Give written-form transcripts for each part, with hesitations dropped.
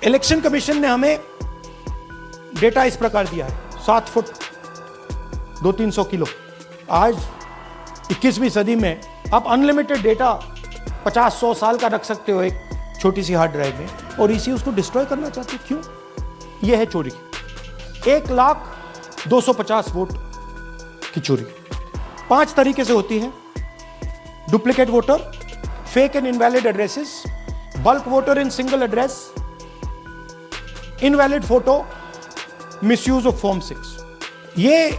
Election commission ने हमें data इस प्रकार दिया है, 7 फुट 200-300 किलो। आज 21वीं सदी में आप अनलिमिटेड डेटा 50-100 साल का रख सकते हो एक छोटी सी हार्ड ड्राइव में, और इसी उसको डिस्ट्रॉय करना चाहते हो। क्यों? यह है चोरी। 1,250,000 वोट की चोरी 5 तरीके से होती है: duplicate voter, fake and invalid addresses, bulk voter in single address, invalid photo, misuse of form 6। ये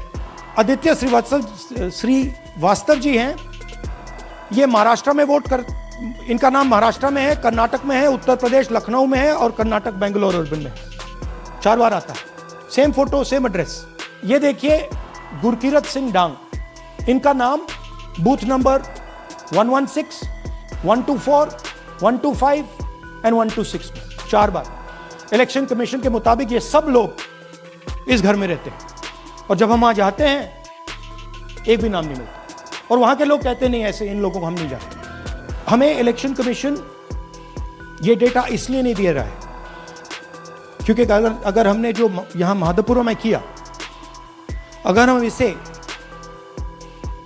आदित्य श्रीवास्तव जी हैं। ये महाराष्ट्र में वोट कर, इनका नाम महाराष्ट्र में है, कर्नाटक में है, उत्तर प्रदेश लखनऊ में है और कर्नाटक बेंगलोर अर्बन में है। 4 बार आता है, सेम फोटो सेम एड्रेस। ये देखिए गुरकीरत सिंह डांग, इनका नाम बूथ नंबर 116, 124, 125 एंड 126 में 4 बार। इलेक्शन कमीशन के मुताबिक ये सब लोग इस घर में रहते हैं, और जब हम वहां जाते हैं एक भी नाम नहीं मिलता, और वहां के लोग कहते नहीं ऐसे इन लोगों को हम नहीं जानते। हमें इलेक्शन कमीशन ये डेटा इसलिए नहीं दे रहा है क्योंकि अगर हमने जो यहां माधोपुर में किया, अगर हम इसे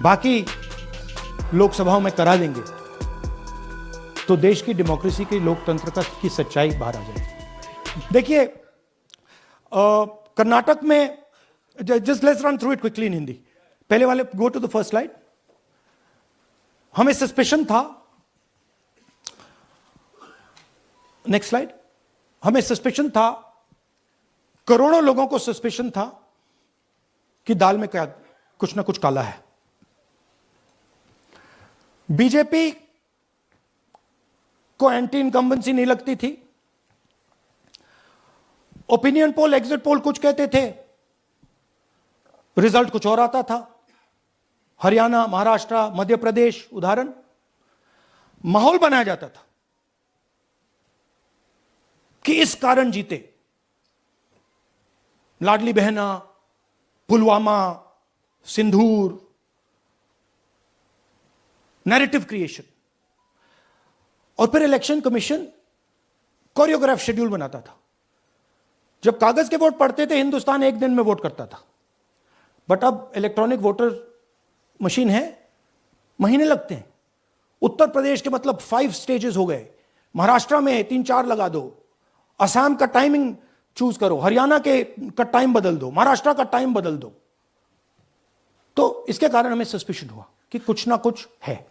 बाकी लोकसभाओं में करा देंगे तो देश की डेमोक्रेसी की, लोकतंत्र की सच्चाई बाहर आ जाएगी। देखिए कर्नाटक में, just let's run through it quickly in Hindi. पहले वाले, go to the first slide. हमें सस्पेशन था, नेक्स्ट स्लाइड। हमें सस्पेशन था, करोड़ों लोगों को सस्पेशन था कि दाल में क्या कुछ ना कुछ काला है। बीजेपी को एंटी इनकम्बेंसी नहीं लगती थी। ओपिनियन पोल, एग्जिट पोल कुछ कहते थे, रिजल्ट कुछ और आता था। हरियाणा, महाराष्ट्र, मध्य प्रदेश उदाहरण, माहौल बनाया जाता था कि इस कारण जीते। लाडली बहना, पुलवामा, सिंदूर, नैरेटिव क्रिएशन। और फिर इलेक्शन कमीशन कोरियोग्राफ शेड्यूल बनाता था। जब कागज के वोट पड़ते थे हिंदुस्तान एक दिन में वोट करता था, बट अब इलेक्ट्रॉनिक वोटर मशीन है, महीने लगते हैं। उत्तर प्रदेश के मतलब 5 स्टेजेस हो गए, महाराष्ट्र में 3-4 लगा दो, असम का टाइमिंग चूज करो, हरियाणा के का टाइम बदल दो, महाराष्ट्र का टाइम बदल दो। तो इसके कारण हमें सस्पिशन हुआ कि कुछ ना कुछ है।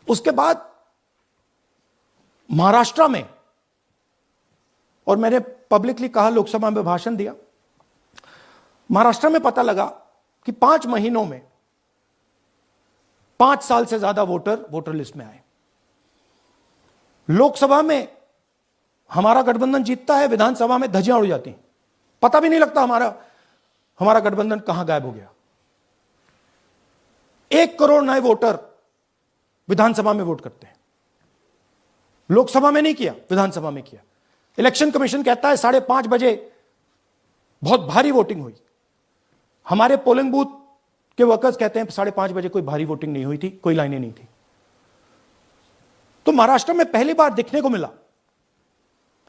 उसके बाद महाराष्ट्र में, और मैंने पब्लिकली कहा, लोकसभा में भाषण दिया, महाराष्ट्र में पता लगा कि 5 महीनों में 5 साल से ज्यादा वोटर लिस्ट में आए। लोकसभा में हमारा गठबंधन जीतता है, विधानसभा में धज्जियां उड़ जाती हैं, पता भी नहीं लगता हमारा गठबंधन कहां गायब हो गया। 1 करोड़ नए वोटर विधानसभा में वोट करते हैं। लोकसभा में नहीं किया, विधानसभा में किया। इलेक्शन कमीशन कहता है 5:30 बजे बहुत भारी वोटिंग हुई। हमारे पोलिंग बूथ के वर्कर्स कहते हैं 5:30 बजे कोई भारी वोटिंग नहीं हुई थी, कोई लाइनें नहीं थी। तो महाराष्ट्र में पहली बार देखने को मिला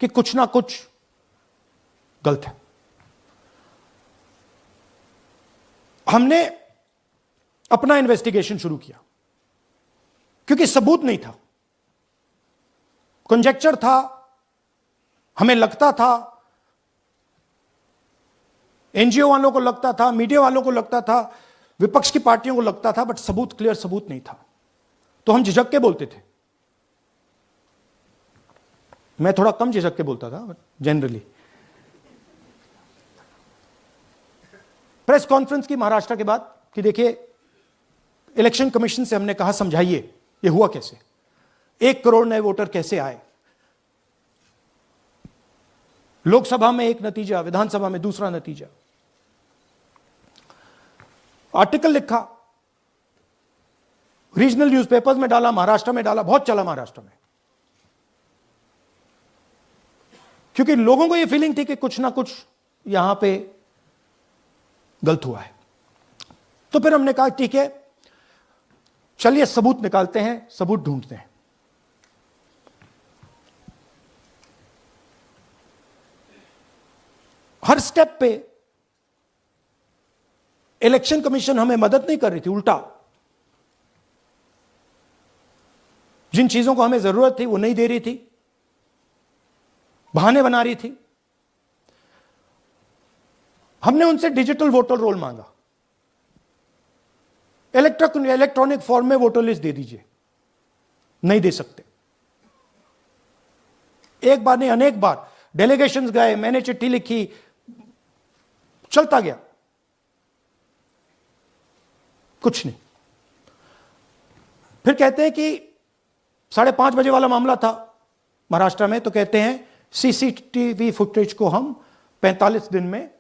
कि कुछ ना कुछ गलत है। हमने अपना इन्वेस्टिगेशन शुरू किया क्योंकि सबूत नहीं था, कंजेक्चर था, हमें लगता था, एनजीओ वालों को लगता था, मीडिया वालों को लगता था, विपक्ष की पार्टियों को लगता था, बट सबूत, क्लियर सबूत नहीं था। तो हम झिझक के बोलते थे। मैं थोड़ा कम झिझक के बोलता था, बट जनरली। प्रेस कॉन्फ्रेंस की महाराष्ट्र के बाद कि देखिए, इलेक्शन कमीशन से हमने कहा समझाइए ये हुआ कैसे, 1 करोड़ नए वोटर कैसे आए। लोकसभा में एक नतीजा, विधानसभा में दूसरा नतीजा। आर्टिकल लिखा, रीजनल न्यूज़पेपर्स में डाला, महाराष्ट्र में डाला, बहुत चला महाराष्ट्र में, क्योंकि लोगों को यह फीलिंग थी कि कुछ ना कुछ यहां पे गलत हुआ है। तो फिर हमने कहा ठीक है, चलिए सबूत निकालते हैं, सबूत ढूंढते हैं। हर स्टेप पे इलेक्शन कमीशन हमें मदद नहीं कर रही थी, उल्टा जिन चीजों को हमें जरूरत थी वो नहीं दे रही थी, बहाने बना रही थी। हमने उनसे डिजिटल वोटर रोल मांगा, इलेक्ट्रॉनिक फॉर्म में वोटर लिस्ट दे दीजिए, नहीं दे सकते। एक बार नहीं अनेक बार डेलीगेशंस गए, मैंने चिट्ठी लिखी, चलता गया, कुछ नहीं। फिर कहते हैं कि 5:30 बजे वाला मामला था महाराष्ट्र में, तो कहते हैं सीसीटीवी फुटेज को हम 45 दिन में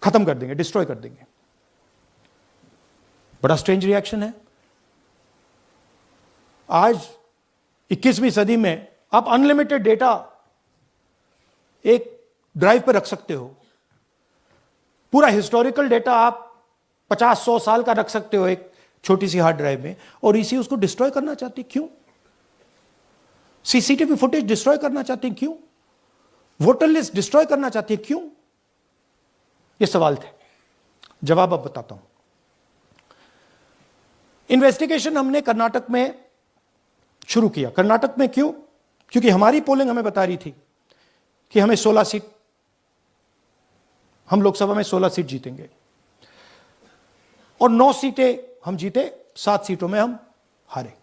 खत्म कर देंगे, डिस्ट्रॉय कर देंगे। बड़ा स्ट्रेंज रिएक्शन है। आज 21वीं सदी में आप अनलिमिटेड डेटा एक ड्राइव पर रख सकते हो, पूरा हिस्टोरिकल डेटा आप 50-100 साल का रख सकते हो एक छोटी सी हार्ड ड्राइव में, और इसी उसको डिस्ट्रॉय करना चाहती, क्यों? सीसीटीवी फुटेज डिस्ट्रॉय करना चाहती, क्यों? वोटर लिस्ट डिस्ट्रॉय करना चाहती है, क्यों? ये सवाल थे, जवाब अब बताता हूं। इन्वेस्टिगेशन हमने कर्नाटक में शुरू किया। कर्नाटक में क्यों? क्योंकि हमारी पोलिंग हमें बता रही थी कि हमें 16 सीट, हम लोकसभा में 16 सीट जीतेंगे और 9 सीटें हम जीते, 7 सीटों में हम हारे।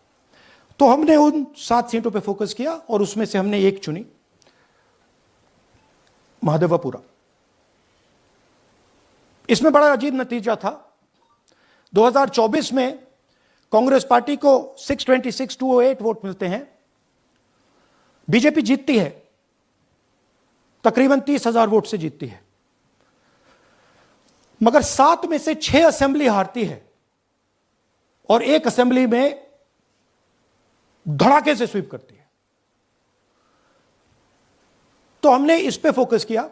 तो हमने उन 7 सीटों पे फोकस किया और उसमें से हमने एक चुनी, महादेवपुरा। इसमें बड़ा अजीब नतीजा था। 2024 में कांग्रेस पार्टी को 626-208 वोट मिलते हैं, बीजेपी जीतती है, तकरीबन 30,000 वोट से जीतती है, मगर 7 में से 6 असेंबली हारती है और एक असेंबली में धड़ाके से स्वीप करती है। तो हमने इस पे फोकस किया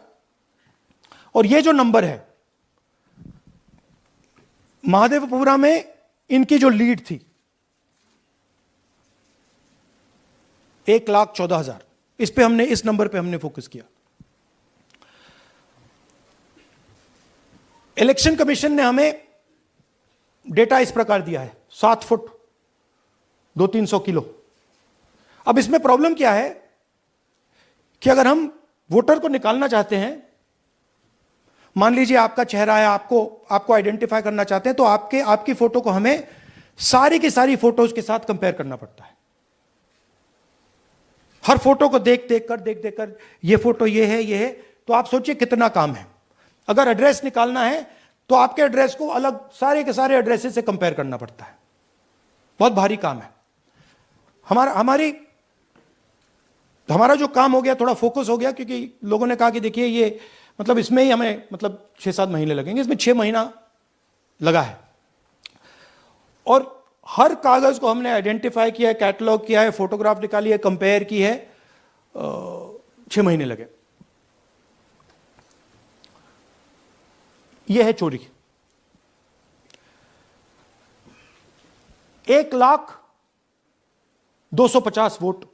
और ये जो नंबर है, महादेवपुरा में इनकी जो लीड थी 1,14,000, इस पे हमने, इस नंबर पे हमने फोकस किया। इलेक्शन कमीशन ने हमें डेटा इस प्रकार दिया है, 7 फुट 200-300 किलो। अब इसमें प्रॉब्लम क्या है कि अगर हम वोटर को निकालना चाहते हैं, मान लीजिए आपका चेहरा है, आपको आइडेंटिफाई करना चाहते हैं, तो आपकी फोटो को हमें सारी की सारी फोटोज के साथ कंपेयर करना पड़ता है। हर फोटो को देख देख कर ये फोटो ये है, तो आप सोचिए कितना काम है। अगर एड्रेस निकालना है तो आपके एड्रेस को अलग सारे के सारे एड्रेसेस से कंपेयर करना पड़ता है, बहुत भारी काम है। हमारा जो काम हो गया, थोड़ा फोकस हो गया, क्योंकि लोगों ने कहा कि देखिए ये मतलब इसमें ही हमें मतलब 6-7 महीने लगेंगे, इसमें 6 महीना लगा है। और हर कागज को हमने आइडेंटिफाई किया है, कैटलॉग किया है, फोटोग्राफ निकाली है, कंपेयर की है, 6 महीने लगे। यह है चोरी। 1,02,50 वोट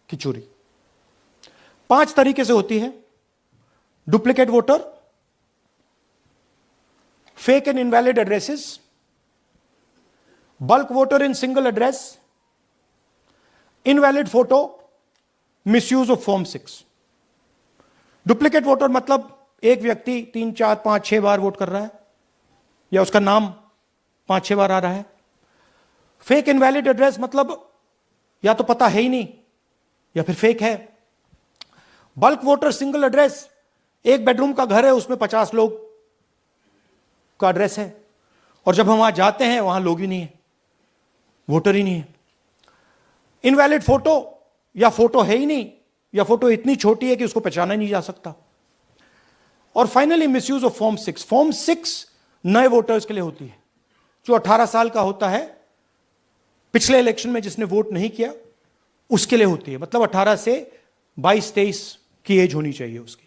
की चोरी 5 तरीके से होती है: duplicate voter, fake and invalid addresses, bulk voter in single address, invalid photo, misuse of form 6। Duplicate voter मतलब एक व्यक्ति 3, 4, 5, 6 बार वोट कर रहा है, या उसका नाम 5-6 बार आ रहा है। फेक इनवैलिड एड्रेस मतलब या तो पता है ही नहीं या फिर फेक है। बल्क वोटर सिंगल एड्रेस, एक बेडरूम का घर है, उसमें 50 लोग का एड्रेस है, और जब हम वहां जाते हैं वहां लोग ही नहीं है, वोटर ही नहीं है। इनवैलिड फोटो, या फोटो है ही नहीं, या फोटो इतनी छोटी है कि उसको पहचाना नहीं जा सकता। और finally misuse of form 6। Form 6 नए वोटर्स के लिए होती है, जो 18 साल का होता है, पिछले इलेक्शन में जिसने वोट नहीं किया उसके लिए होती है, मतलब 18 से 22-23 की एज होनी चाहिए उसकी।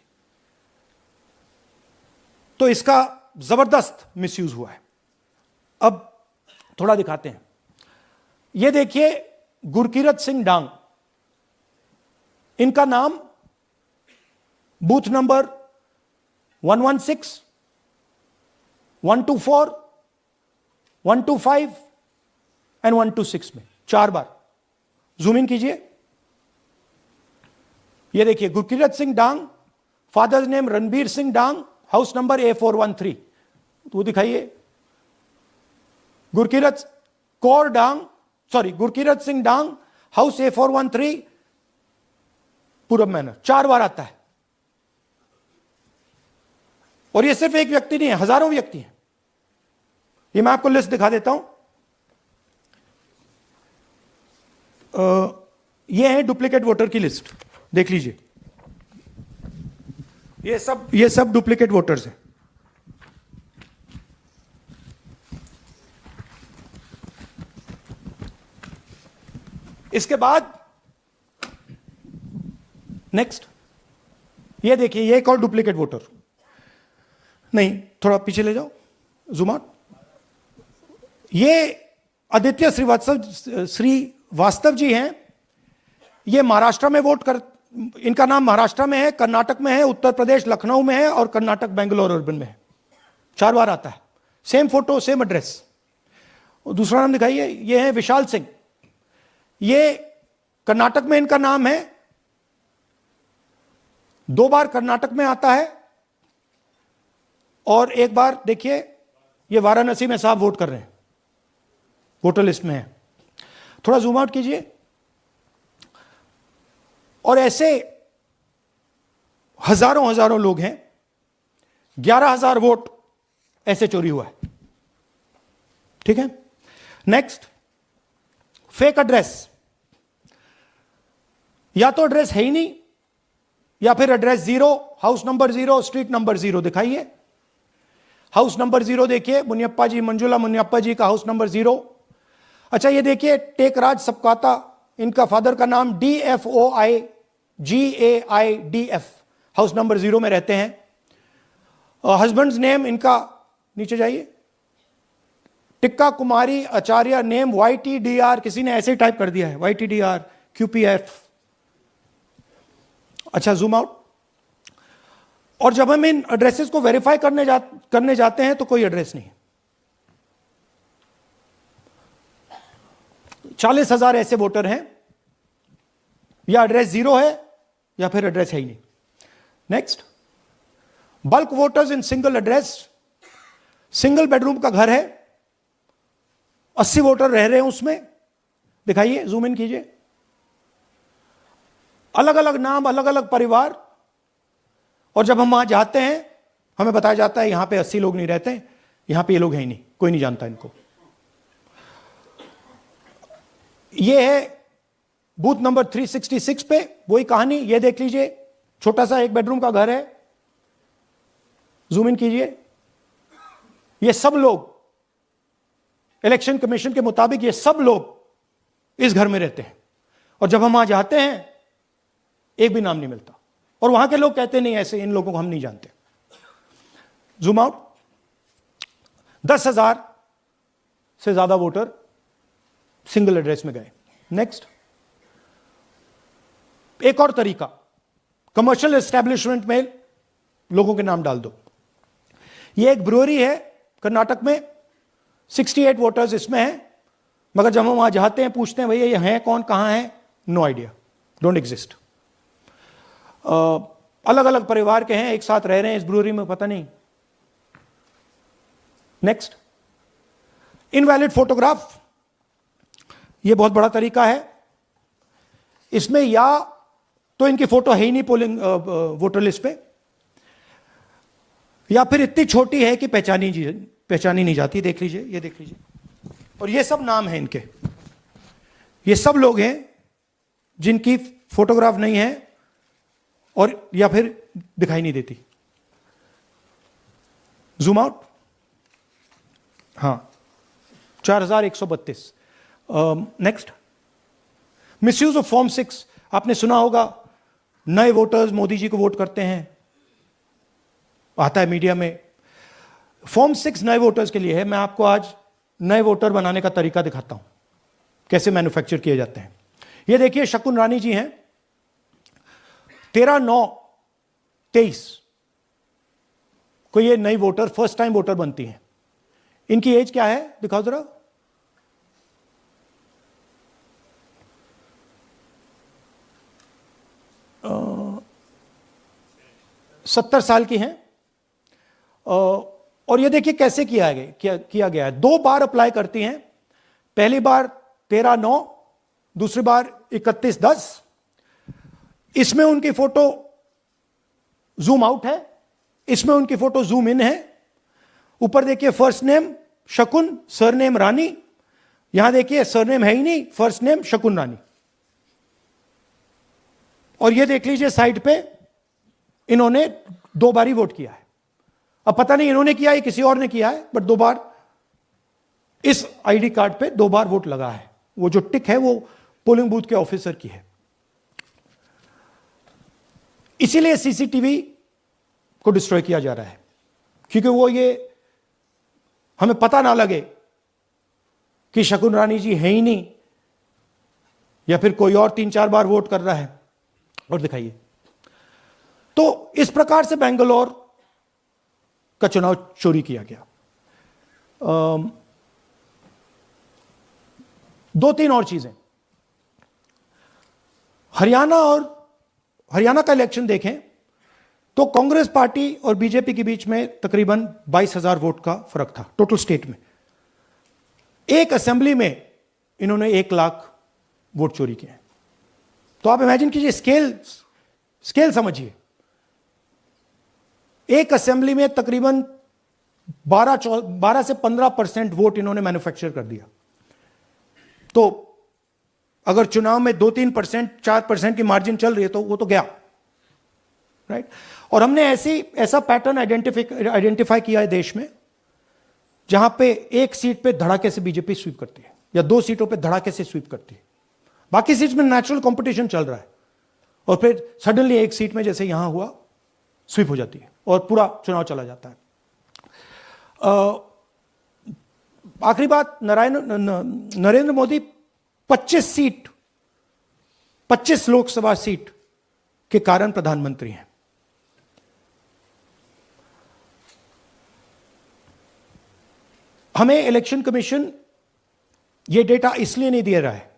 तो इसका जबरदस्त मिसयूज हुआ है। अब थोड़ा दिखाते हैं। यह देखिए गुरकीरत सिंह डांग, इनका नाम बूथ नंबर 116, 124, 125 एंड 126 में 4 बार। जूम इन कीजिए, ये देखिए गुरकीरत सिंह डांग, फादर्स नेम रणबीर सिंह डांग, हाउस नंबर A413, वो दिखाइए। गुरकीरत कौर डांग, सॉरी गुरकीरत सिंह डांग, हाउस A413, पूरब मैनर, 4 बार आता है। और ये सिर्फ एक व्यक्ति नहीं है, हजारों व्यक्ति हैं। ये मैं आपको लिस्ट दिखा देता हूं। ये है डुप्लीकेट वोटर की लिस्ट, देख लीजिए। ये सब डुप्लीकेट वोटर्स हैं। इसके बाद नेक्स्ट, ये देखिए, ये एक और डुप्लीकेट वोटर। नहीं, थोड़ा पीछे ले जाओ, जूम आउट। ये आदित्य श्रीवास्तव जी हैं। ये महाराष्ट्र में वोट कर, इनका नाम महाराष्ट्र में है, कर्नाटक में है, उत्तर प्रदेश लखनऊ में है और कर्नाटक बेंगलोर अर्बन में है। 4 बार आता है, सेम फोटो सेम एड्रेस। और दूसरा नाम दिखाइए, ये है विशाल सिंह। ये कर्नाटक में इनका नाम है, 2 बार कर्नाटक में आता है और 1 बार देखिए ये वाराणसी में साहब वोट कर रहे हैं, वोटर लिस्ट में है। थोड़ा जूम आउट कीजिए। और ऐसे हजारों लोग हैं, 11,000 वोट ऐसे चोरी हुआ है। ठीक है, नेक्स्ट, फेक एड्रेस। या तो एड्रेस है ही नहीं, या फिर address 0, house number 0, street number 0 दिखाइए। हाउस नंबर 0 देखिए, मुनियप्पा जी, मंजुला मुनियप्पा जी का हाउस नंबर 0। अच्छा, ये देखिए टेकराज सबकाता, इनका फादर का नाम DFOIGAIDF, हाउस नंबर 0 में रहते हैं। हस्बैंड्स नेम इनका, नीचे जाइए, टिक्का कुमारी आचार्य, नेम YTDR, किसी ने ऐसे ही टाइप कर दिया है, YTDR QPF। अच्छा, जूम आउट। और जब हम इन एड्रेसेस को वेरीफाई करने जाते हैं तो कोई एड्रेस नहीं है। 40,000 ऐसे वोटर हैं, या एड्रेस 0 है या फिर एड्रेस है ही नहीं। Next, bulk voters in single address. Single bedroom का घर है, 80 वोटर रह रहे हैं उसमें, दिखाइए, जूम इन कीजिए। अलग अलग नाम, अलग अलग परिवार। और जब हम वहां जाते हैं हमें बताया जाता है यहां पे 80 लोग नहीं रहते, यहां पे ये लोग हैं ही नहीं, कोई नहीं जानता इनको। ये है बूथ नंबर 366 पे वही कहानी। ये देख लीजिए, छोटा सा 1 बेडरूम का घर है, जूम इन कीजिए। ये सब लोग, इलेक्शन कमीशन के मुताबिक ये सब लोग इस घर में रहते हैं। और जब हम वहां जाते हैं एक भी नाम नहीं मिलता, और वहां के लोग कहते नहीं, ऐसे इन लोगों को हम नहीं जानते। Zoom out. 10,000 से ज्यादा वोटर सिंगल एड्रेस में गए। नेक्स्ट, एक और तरीका, कमर्शियल एस्टेब्लिशमेंट में लोगों के नाम डाल दो। ये एक ब्रूअरी है कर्नाटक में, 68 वोटर्स इसमें हैं, मगर जब हम वहां जाते हैं पूछते हैं भैया ये हैं कौन, कहां है, नो आइडिया, डोंट एग्जिस्ट। अलग अलग परिवार के हैं, एक साथ रह रहे हैं इस ब्रूअरी में, पता नहीं। Next, invalid photograph. यह बहुत बड़ा तरीका है। इसमें या तो इनकी फोटो है ही नहीं पोलिंग वोटर लिस्ट पे, या फिर इतनी छोटी है कि पहचानी नहीं जाती। देख लीजिए, ये देख लीजिए। और ये सब नाम है इनके, ये सब लोग हैं जिनकी फोटोग्राफ नहीं है और या फिर दिखाई नहीं देती। Zoom out. हाँ, 4132। Next, misuse of form 6। आपने सुना होगा, नए वोटर्स मोदी जी को वोट करते हैं, आता है मीडिया में। फॉर्म 6 नए वोटर्स के लिए है। मैं आपको आज नए वोटर बनाने का तरीका दिखाता हूं, कैसे मैन्युफैक्चर किए जाते हैं। ये देखिए, शकुन रानी जी हैं, 13/9/23 कोई ये नई वोटर, फर्स्ट टाइम वोटर बनती हैं, इनकी एज क्या है दिखाओ जरा। 70 साल की हैं। और ये देखिए कैसे किया गया है। 2 बार अप्लाई करती हैं, पहली बार 13/9, दूसरी बार 31/10। इसमें उनकी फोटो जूम आउट है, इसमें उनकी फोटो जूम इन है। ऊपर देखिए फर्स्ट नेम शकुन, सरनेम रानी। यहां देखिए सरनेम है ही नहीं, फर्स्ट नेम शकुन रानी। और ये देख लीजिए साइड पे इन्होंने 2 बार ही वोट किया है। अब पता नहीं इन्होंने किया है किसी और ने किया है, बट 2 बार इस आईडी कार्ड पे 2 बार वोट लगा है। वो जो टिक है वो पोलिंग बूथ के ऑफिसर की है। इसीलिए सीसीटीवी को डिस्ट्रॉय किया जा रहा है, क्योंकि वो ये हमें पता ना लगे कि शकुन रानी जी है ही नहीं, या फिर कोई और 3-4 बार वोट कर रहा है। और दिखाइए, तो इस प्रकार से बेंगलोर का चुनाव चोरी किया गया। 2-3 और चीजें। हरियाणा का इलेक्शन देखें तो कांग्रेस पार्टी और बीजेपी के बीच में तकरीबन 22,000 वोट का फर्क था टोटल स्टेट में। एक असेंबली में इन्होंने 1 लाख वोट चोरी किए। तो आप इमेजिन कीजिए, स्केल समझिए। एक असेंबली में तकरीबन 12 से 15% वोट इन्होंने मैन्युफैक्चर कर दिया। तो अगर चुनाव में 2-3%, 4% की मार्जिन चल रही है तो वो तो गया, राइट। और हमने ऐसा पैटर्न आइडेंटिफाई किया है देश में, जहां पे एक सीट पे धड़ाके से बीजेपी स्वीप करती है, या 2 सीटों पे धड़ाके से स्वीप करती है। बाकी सीट में नेचुरल कंपटीशन चल रहा है, और फिर सडनली एक सीट में जैसे यहां हुआ स्वीप हो जाती है और पूरा चुनाव चला जाता है। आखिरी बात, नरेंद्र मोदी 25 लोकसभा सीट के कारण प्रधानमंत्री हैं। हमें इलेक्शन कमीशन यह डेटा इसलिए नहीं दे रहा है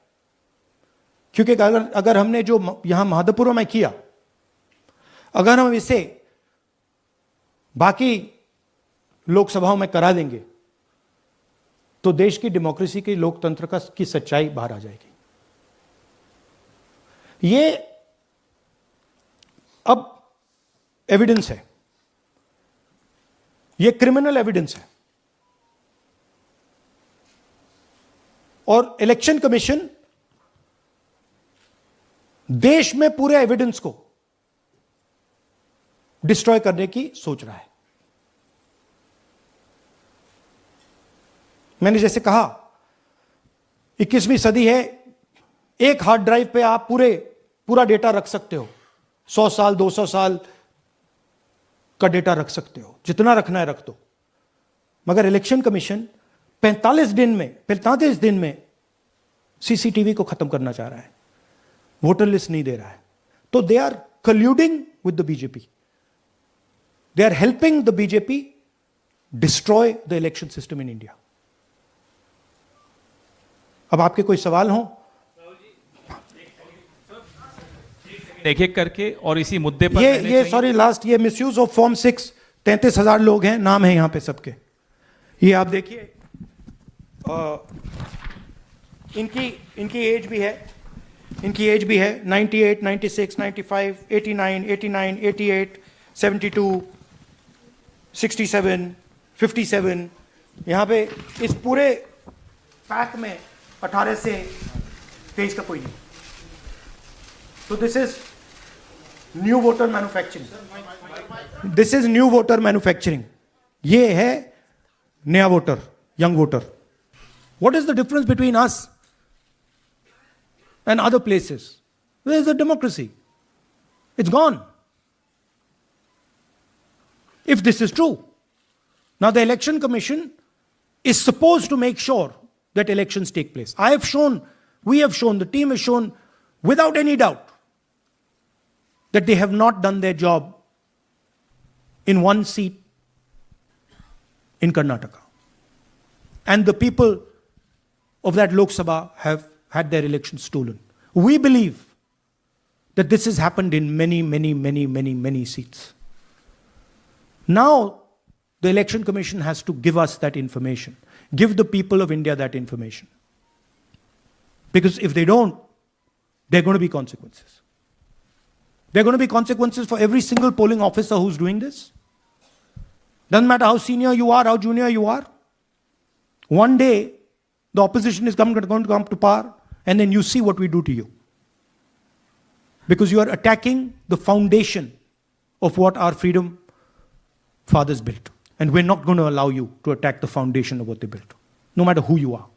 क्योंकि अगर हमने जो यहां महादपुर में किया, अगर हम इसे बाकी लोकसभाओं में करा देंगे तो देश की डेमोक्रेसी की, लोकतंत्र की सच्चाई बाहर आ जाएगी। ये अब एविडेंस है, ये क्रिमिनल एविडेंस है। और इलेक्शन कमीशन देश में पूरे एविडेंस को डिस्ट्रॉय करने की सोच रहा है। मैंने जैसे कहा 21वीं सदी है, एक हार्ड ड्राइव पे आप पूरा डेटा रख सकते हो। 100 साल 200 साल का डेटा रख सकते हो, जितना रखना है रख दो। मगर इलेक्शन कमीशन 45 दिन में सीसीटीवी को खत्म करना चाह रहा है, वोटर लिस्ट नहीं दे रहा है। तो they are colluding with the BJP, they are helping the BJP destroy the election system in India. अब आपके कोई सवाल हो? एक एक करके, और इसी मुद्दे पर ये सॉरी लास्ट, ये मिसयूज ऑफ फॉर्म 6, 33,000 लोग हैं, नाम है यहां पे सबके। ये आप देखिए, इनकी एज भी है, 98, 96, 95, 89, 88, 72, 67, 57। यहां पे इस पूरे पैक में 18 से 23 का कोई नहीं। तो this is new voter manufacturing, ये है नया voter, young voter. What is the difference between us and other places? Where is the democracy? It's gone. If this is true. Now the Election Commission is supposed to make sure that elections take place. We have shown, the team has shown without any doubt that they have not done their job in one seat in Karnataka. And the people of that Lok Sabha have had their elections stolen. We believe that this has happened in many seats. Now, the Election Commission has to give us that information. Give the people of India that information. Because if they don't, there are going to be consequences. There are going to be consequences for every single polling officer who's doing this. Doesn't matter how senior you are, how junior you are. One day, the opposition is going to come to power, and then you see what we do to you. Because you are attacking the foundation of what our freedom fathers built. And we're not going to allow you to attack the foundation of what they built, no matter who you are.